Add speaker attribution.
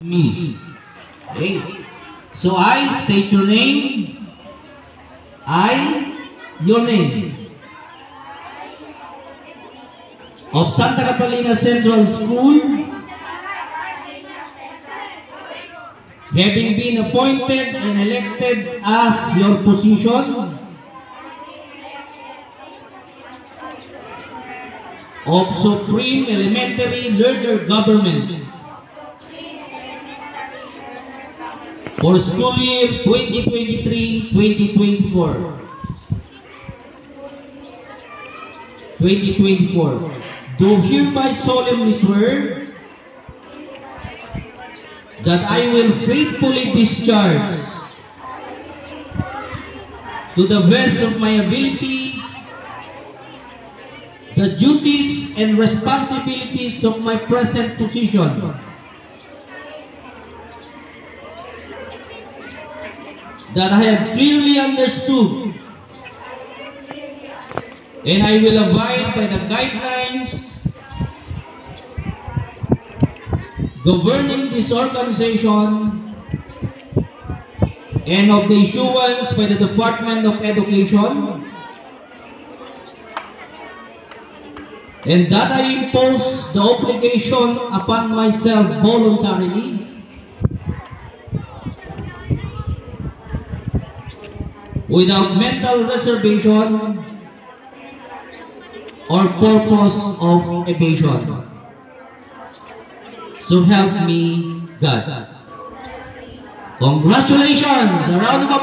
Speaker 1: Me. Okay. So I state your name. Your name. Of Santa Catalina Central School, having been appointed and elected as your position of Supreme Elementary Learner Government for school year 2023-2024. 2024. Do hereby solemnly swear that I will faithfully discharge to the best of my ability the duties and responsibilities of my present position, that I have clearly understood, and I will abide by the guidelines governing this organization and of the issuance by the Department of Education, and that I impose the obligation upon myself voluntarily without mental reservation or purpose of evasion. So help me God. Congratulations! A round of applause.